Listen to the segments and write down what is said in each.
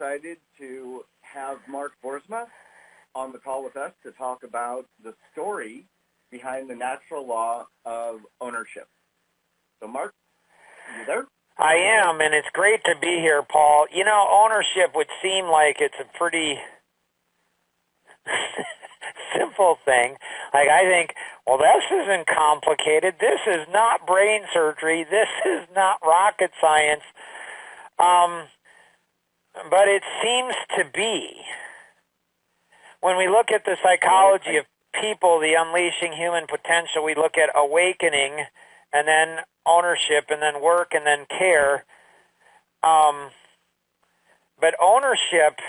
excited to have Mark Boersma on the call with us to talk about the story behind the natural law of ownership. So, Mark, are you there? I am, and it's great to be here, Paul. You know, ownership would seem like it's a pretty simple thing. Like, I think, well, this isn't complicated. This is not brain surgery. This is not rocket science. But it seems to be. When we look at the psychology of people, the unleashing human potential, we look at awakening and then ownership and then work and then care. But ownership,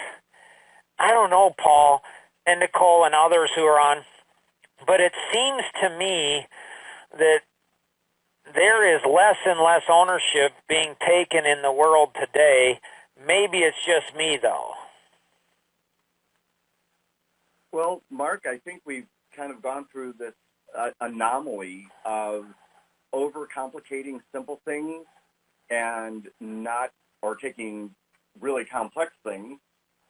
I don't know, Paul and Nicole and others who are on, but it seems to me that there is less and less ownership being taken in the world today. Maybe it's just me, though. Well, Mark, I think we've kind of gone through this anomaly of overcomplicating simple things and taking really complex things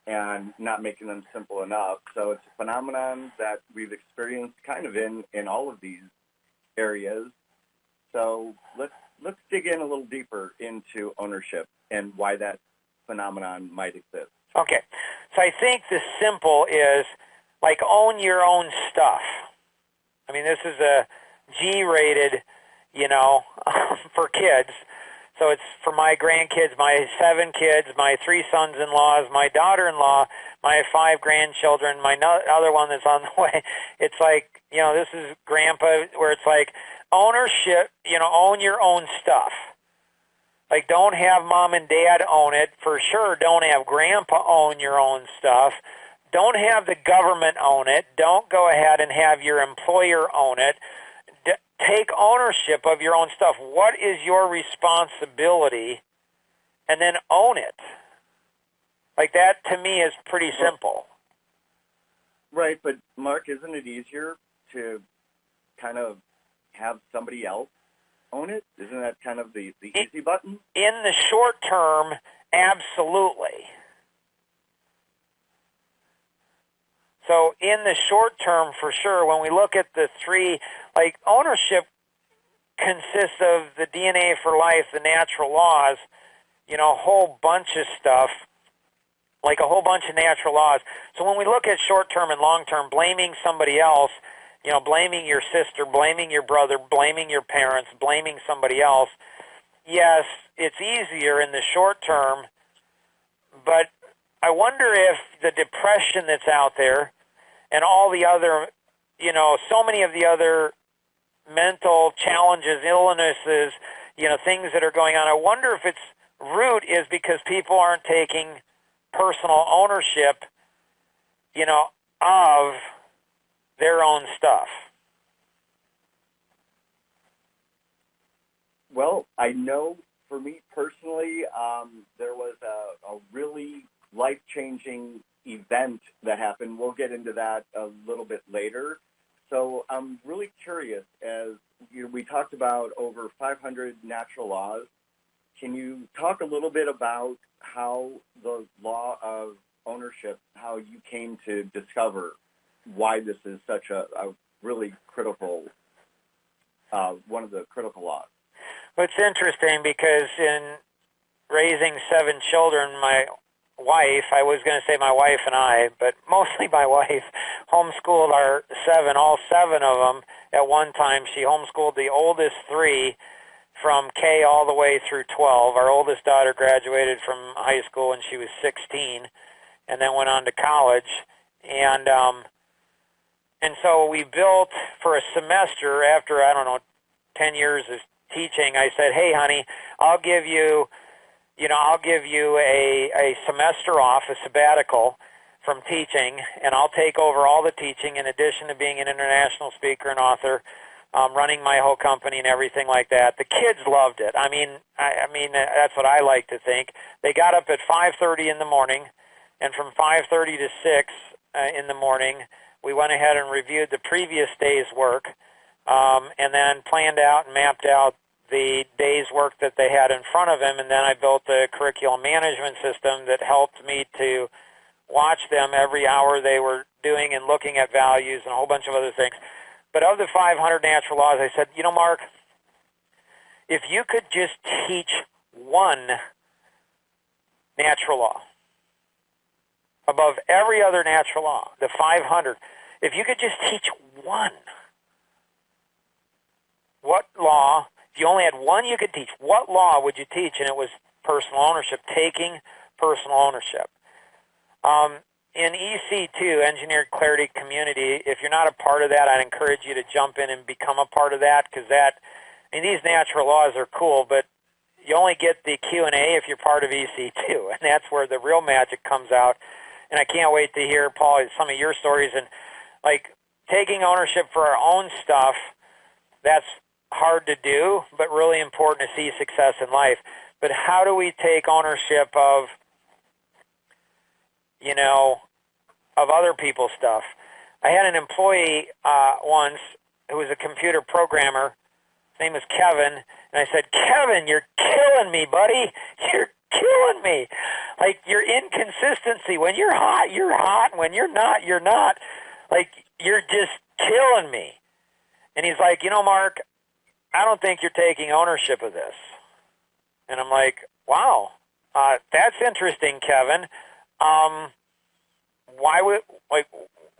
and not making them simple enough. So it's a phenomenon that we've experienced kind of in all of these areas. So let's dig in a little deeper into ownership and why that phenomenon might exist. Okay. So I think the simple is like own your own stuff. I mean, this is a G-rated, for kids. So it's for my grandkids, my 7 kids, my 3 sons-in-laws, my daughter-in-law, my 5 grandchildren, my other one that's on the way. It's like, this is grandpa, where it's like ownership, own your own stuff. Like, don't have mom and dad own it. For sure, don't have grandpa own your own stuff. Don't have the government own it. Don't go ahead and have your employer own it. Take ownership of your own stuff. What is your responsibility? And then own it. Like, that to me is pretty simple. Right, but Mark, isn't it easier to kind of have somebody else own it? Isn't that kind of the easy button? In the short term, absolutely. So in the short term, for sure, when we look at the 3, like ownership consists of the DNA for life, the natural laws, a whole bunch of stuff, like a whole bunch of natural laws. So when we look at short term and long term, blaming somebody else, blaming your sister, blaming your brother, blaming your parents, blaming somebody else, yes, it's easier in the short term, but I wonder if the depression that's out there and all the other, so many of the other mental challenges, illnesses, things that are going on, I wonder if its root is because people aren't taking personal ownership, of their own stuff. Well, I know for me personally, there was a really life-changing event that happened. We'll get into that a little bit later. So I'm really curious, as we talked about over 500 natural laws. Can you talk a little bit about how the law of ownership, how you came to discover why this is such a really critical, one of the critical laws? Well, it's interesting because in raising 7 children, my wife, I was going to say my wife and I, but mostly my wife, homeschooled our 7, all 7 of them at one time. She homeschooled the oldest 3 from K all the way through 12. Our oldest daughter graduated from high school when she was 16 and then went on to college. And so we built for a semester after, 10 years of teaching. I said, hey, honey, I'll give you a semester off, a sabbatical from teaching, and I'll take over all the teaching in addition to being an international speaker and author, running my whole company and everything like that. The kids loved it. I mean, that's what I like to think. They got up at 5:30 in the morning, and from 5:30 to 6 in the morning, we went ahead and reviewed the previous day's work, and then planned out and mapped out the day's work that they had in front of him, and then I built a curriculum management system that helped me to watch them every hour they were doing and looking at values and a whole bunch of other things. But of the 500 natural laws, I said, you know, Mark, if you could just teach one natural law above every other natural law, the 500, if you could just teach one, what law, if you only had one you could teach, what law would you teach? And it was personal ownership, taking personal ownership. In EC2, Engineered Clarity Community, if you're not a part of that, I'd encourage you to jump in and become a part of that, because these natural laws are cool, but you only get the Q&A if you're part of EC2, and that's where the real magic comes out. And I can't wait to hear, Paul, some of your stories. And like taking ownership for our own stuff, that's hard to do, but really important to see success in life. But how do we take ownership of, of other people's stuff? I had an employee once who was a computer programmer. His name was Kevin. And I said, Kevin, you're killing me, buddy. You're killing me. Like, your inconsistency. When you're hot, you're hot. When you're not, you're not. Like, you're just killing me. And he's like, Mark, I don't think you're taking ownership of this. And I'm like, wow, that's interesting, Kevin.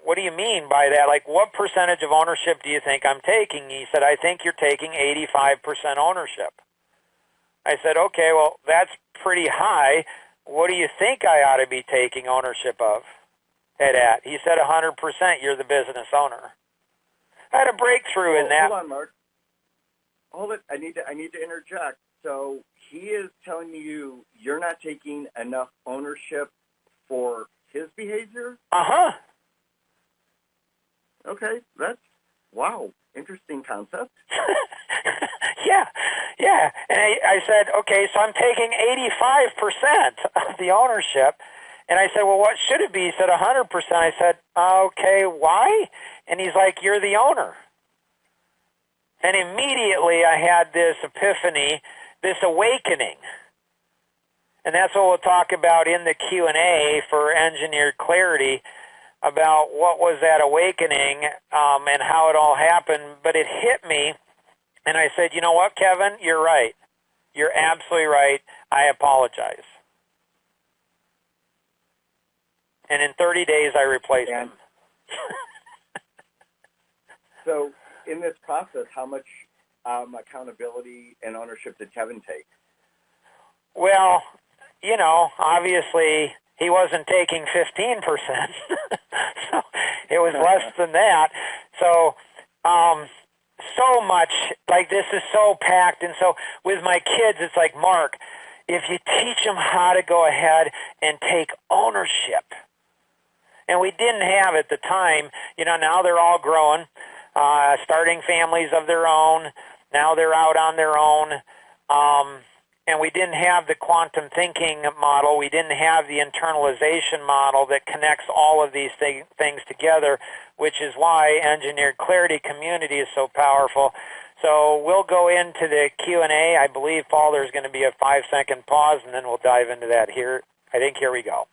What do you mean by that? Like, what percentage of ownership do you think I'm taking? He said, I think you're taking 85% ownership. I said, okay, well, that's pretty high. What do you think I ought to be taking ownership of it at? He said 100%, you're the business owner. I had a breakthrough in that. Hold on, Mark. Hold it. I need to interject. So he is telling you you're not taking enough ownership for his behavior? Uh-huh. Okay, wow, interesting concept. Yeah. And I said, okay, so I'm taking 85% of the ownership. And I said, well, what should it be? He said 100%. I said, okay, why? And he's like, you're the owner. And immediately I had this epiphany, this awakening. And that's what we'll talk about in the Q&A for Engineered Clarity, about what was that awakening and how it all happened. But it hit me, and I said, you know what, Kevin? You're right. You're absolutely right. I apologize. And in 30 days, I replaced him. So in this process, how much accountability and ownership did Kevin take? Well, obviously he wasn't taking 15%. So it was less than that. So, so much, like, this is so packed. And so with my kids, it's like, Mark, if you teach them how to go ahead and take ownership, and we didn't have at the time, now they're all growing, starting families of their own. Now they're out on their own. And we didn't have the quantum thinking model. We didn't have the internalization model that connects all of these things together, which is why Engineered Clarity Community is so powerful. So we'll go into the Q&A. I believe, Paul, there's going to be a 5-second pause, and then we'll dive into that here. I think here we go.